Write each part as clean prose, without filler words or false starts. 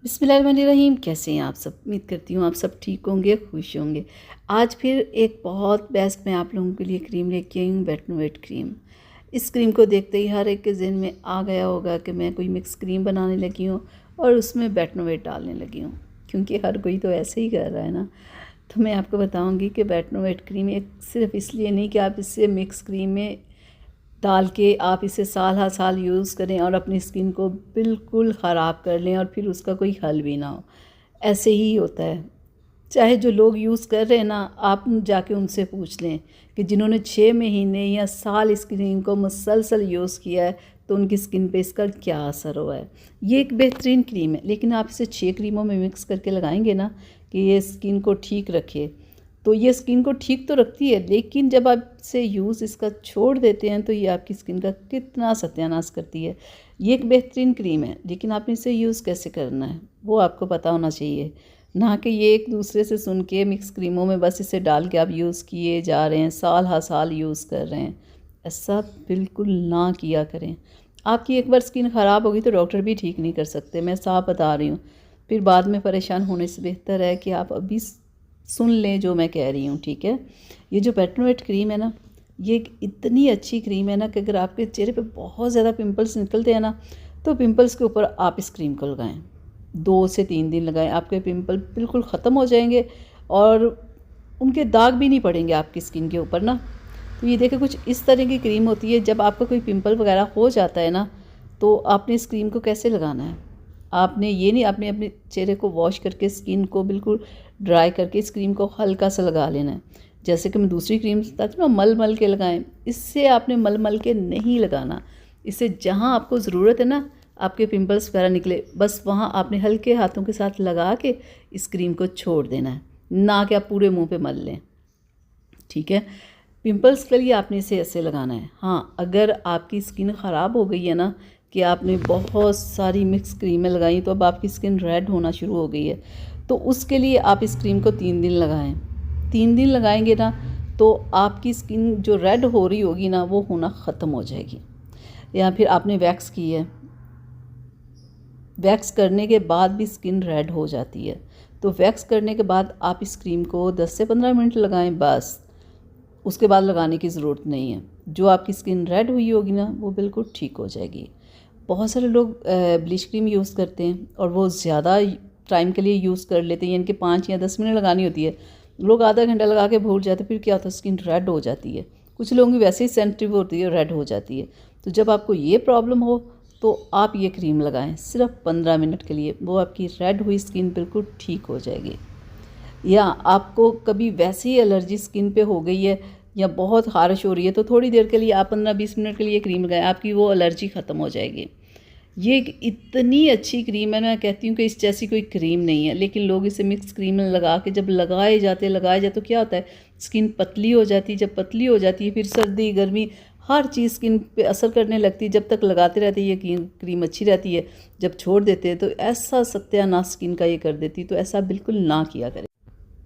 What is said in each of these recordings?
बिस्मिल्लाहिर्रहमानिर्रहीम। कैसे हैं आप सब? उम्मीद करती हूँ आप सब ठीक होंगे, खुश होंगे। आज फिर एक बहुत बेस्ट मैं आप लोगों के लिए क्रीम लेके आई हूँ, वेटनोवेट क्रीम। इस क्रीम को देखते ही हर एक के ज़हन में आ गया होगा कि मैं कोई मिक्स क्रीम बनाने लगी हूँ और उसमें वेटनोवेट डालने लगी हूँ, क्योंकि हर कोई तो ऐसे ही कर रहा है ना। तो मैं आपको बताऊँगी कि वेटनोवेट क्रीम एक सिर्फ इसलिए नहीं कि आप इससे मिक्स क्रीम में डाल के आप इसे साल हर साल यूज़ करें और अपनी स्किन को बिल्कुल ख़राब कर लें और फिर उसका कोई हल भी ना हो। ऐसे ही होता है। चाहे जो लोग यूज़ कर रहे हैं ना, आप जाके उनसे पूछ लें कि जिन्होंने 6 महीने या साल इस क्रीम को मुसलसल यूज़ किया है तो उनकी स्किन पे इसका क्या असर हुआ है। ये एक बेहतरीन क्रीम है, लेकिन आप इसे 6 क्रीमों में मिक्स करके लगाएंगे ना कि ये स्किन को ठीक रखे, तो ये स्किन को ठीक तो रखती है, लेकिन जब आप इसे यूज़ इसका छोड़ देते हैं तो ये आपकी स्किन का कितना सत्यानाश करती है। ये एक बेहतरीन क्रीम है, लेकिन आपने इसे यूज़ कैसे करना है वो आपको पता होना चाहिए, ना कि ये एक दूसरे से सुन के मिक्स क्रीमों में बस इसे डाल के आप यूज़ किए जा रहे हैं, साल हर साल यूज़ कर रहे हैं। ऐसा बिल्कुल ना किया करें। आपकी एक बार स्किन ख़राब होगी तो डॉक्टर भी ठीक नहीं कर सकते, मैं साफ बता रही हूँ। फिर बाद में परेशान होने से बेहतर है कि आप अभी सुन लें जो मैं कह रही हूँ, ठीक है। ये जो वेटनोवेट क्रीम है ना, ये एक इतनी अच्छी क्रीम है ना कि अगर आपके चेहरे पे बहुत ज़्यादा पिंपल्स निकलते हैं ना, तो पिंपल्स के ऊपर आप इस क्रीम को लगाएं। 2 से 3 दिन लगाएं, आपके पिंपल बिल्कुल ख़त्म हो जाएंगे और उनके दाग भी नहीं पड़ेंगे आपकी स्किन के ऊपर ना। तो ये देखिए, कुछ इस तरह की क्रीम होती है। जब आपका कोई पिंपल वगैरह हो जाता है ना, तो आपने इस क्रीम को कैसे लगाना है, आपने ये नहीं, आपने अपने चेहरे को वॉश करके स्किन को बिल्कुल ड्राई करके इस क्रीम को हल्का सा लगा लेना है। जैसे कि मैं दूसरी क्रीम बताती हूँ ना, मल मल के लगाएं, इससे आपने मल मल के नहीं लगाना। इससे जहाँ आपको ज़रूरत है ना, आपके पिंपल्स वगैरह निकले, बस वहाँ आपने हल्के हाथों के साथ लगा के इस क्रीम को छोड़ देना है, ना कि आप पूरे मुँह पे मल लें, ठीक है। पिंपल्स के लिए आपने इसे ऐसे लगाना है। हाँ, अगर आपकी स्किन ख़राब हो गई है ना, कि आपने बहुत सारी मिक्स क्रीमें लगाई तो अब आपकी स्किन रेड होना शुरू हो गई है, तो उसके लिए आप इस क्रीम को 3 दिन लगाएं। 3 दिन लगाएंगे ना, तो आपकी स्किन जो रेड हो रही होगी ना, वो होना ख़त्म हो जाएगी। या फिर आपने वैक्स की है, वैक्स करने के बाद भी स्किन रेड हो जाती है, तो वैक्स करने के बाद आप इस क्रीम को 10 से 15 मिनट लगाएं बस। उसके बाद लगाने की ज़रूरत नहीं है। जो आपकी स्किन रेड हुई होगी ना, वो बिल्कुल ठीक हो जाएगी। बहुत सारे लोग ब्लीच क्रीम यूज़ करते हैं और वो ज़्यादा टाइम के लिए यूज़ कर लेते हैं, यानी कि 5 या 10 मिनट लगानी होती है। लोग आधा घंटा लगा के भूल जाते हैं, फिर क्या होता है, स्किन रेड हो जाती है। कुछ लोगों की वैसे ही सेंसिटिव होती है, रेड हो जाती है। तो जब आपको ये प्रॉब्लम हो तो आप ये क्रीम लगाएं सिर्फ 15 मिनट के लिए, वो आपकी रेड हुई स्किन बिल्कुल ठीक हो जाएगी। या आपको कभी वैसे ही एलर्जी स्किन पे हो गई है या बहुत ख़ारिश हो रही है, तो थोड़ी देर के लिए आप 15-20 मिनट के लिए क्रीम लगाएं, आपकी वो एलर्जी ख़त्म हो जाएगी। ये एक इतनी अच्छी क्रीम है, मैं कहती हूँ कि इस जैसी कोई क्रीम नहीं है। लेकिन लोग इसे मिक्स क्रीम में लगा के जब लगाए जाते तो क्या होता है, स्किन पतली हो जाती है। जब पतली हो जाती है, फिर सर्दी गर्मी हर चीज़ स्किन पे असर करने लगती है। जब तक लगाते रहते हैं ये क्रीम अच्छी रहती है, जब छोड़ देते हैं तो ऐसा सत्यानाश स्किन का ये कर देती है। तो ऐसा बिल्कुल ना किया करें।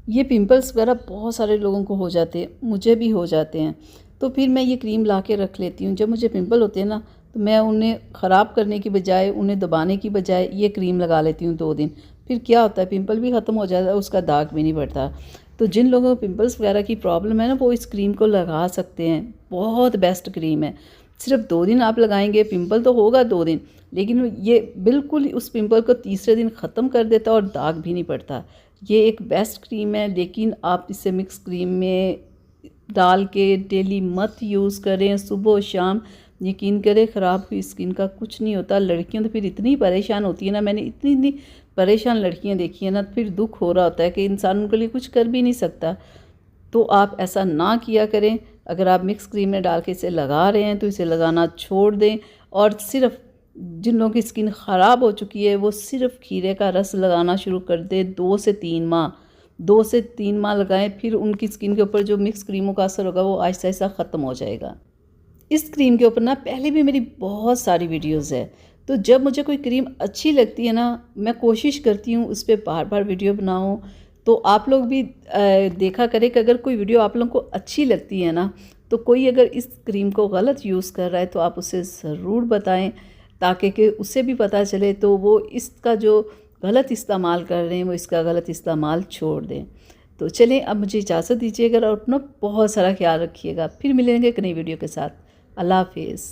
ये पिंपल्स वगैरह बहुत सारे लोगों को हो जाते हैं, मुझे भी हो जाते हैं। तो फिर मैं ये क्रीम ला के रख लेती हूँ। जब मुझे पिंपल होते हैं ना, तो मैं उन्हें ख़राब करने की बजाय, उन्हें दबाने की बजाय ये क्रीम लगा लेती हूँ 2 दिन। फिर क्या होता है, पिंपल भी ख़त्म हो जाता है, उसका दाग भी नहीं पड़ता। तो जिन लोगों को पिंपल्स वगैरह की प्रॉब्लम है ना, वो इस क्रीम को लगा सकते हैं। बहुत बेस्ट क्रीम है। सिर्फ 2 दिन आप लगाएंगे, पिंपल तो होगा 2 दिन, लेकिन ये बिल्कुल उस पिंपल को तीसरे दिन ख़त्म कर देता और दाग भी नहीं पड़ता। ये एक बेस्ट क्रीम है, लेकिन आप इसे मिक्स क्रीम में डाल के डेली मत यूज़ करें, सुबह और शाम। यकीन करें, ख़राब हुई स्किन का कुछ नहीं होता। लड़कियां तो फिर इतनी परेशान होती है ना, मैंने इतनी परेशान लड़कियां देखी हैं ना, फिर दुख हो रहा होता है कि इंसान उनके लिए कुछ कर भी नहीं सकता। तो आप ऐसा ना किया करें। अगर आप मिक्स क्रीम में डाल के इसे लगा रहे हैं तो इसे लगाना छोड़ दें, और सिर्फ जिन लोगों की स्किन ख़राब हो चुकी है वो सिर्फ खीरे का रस लगाना शुरू कर दे। 2 से 3 माह लगाएं, फिर उनकी स्किन के ऊपर जो मिक्स क्रीमों का असर होगा वो आहिस्ता आहिस्ता ख़त्म हो जाएगा। इस क्रीम के ऊपर ना पहले भी मेरी बहुत सारी वीडियोज़ है। तो जब मुझे कोई क्रीम अच्छी लगती है ना, मैं कोशिश करती हूँ उस पर बार बार वीडियो बनाऊँ। तो आप लोग भी देखा करें कि अगर कोई वीडियो आप लोगों को अच्छी लगती है ना, तो कोई अगर इस क्रीम को गलत यूज़ कर रहा है तो आप उसे ज़रूर बताएं, ताकि कि उसे भी पता चले, तो वो इसका जो गलत इस्तेमाल कर रहे हैं वो इसका गलत इस्तेमाल छोड़ दें। तो चलें, अब मुझे इजाज़त दीजिएगा और अपना बहुत सारा ख्याल रखिएगा। फिर मिलेंगे एक नई वीडियो के साथ। अल्लाह हाफिज़।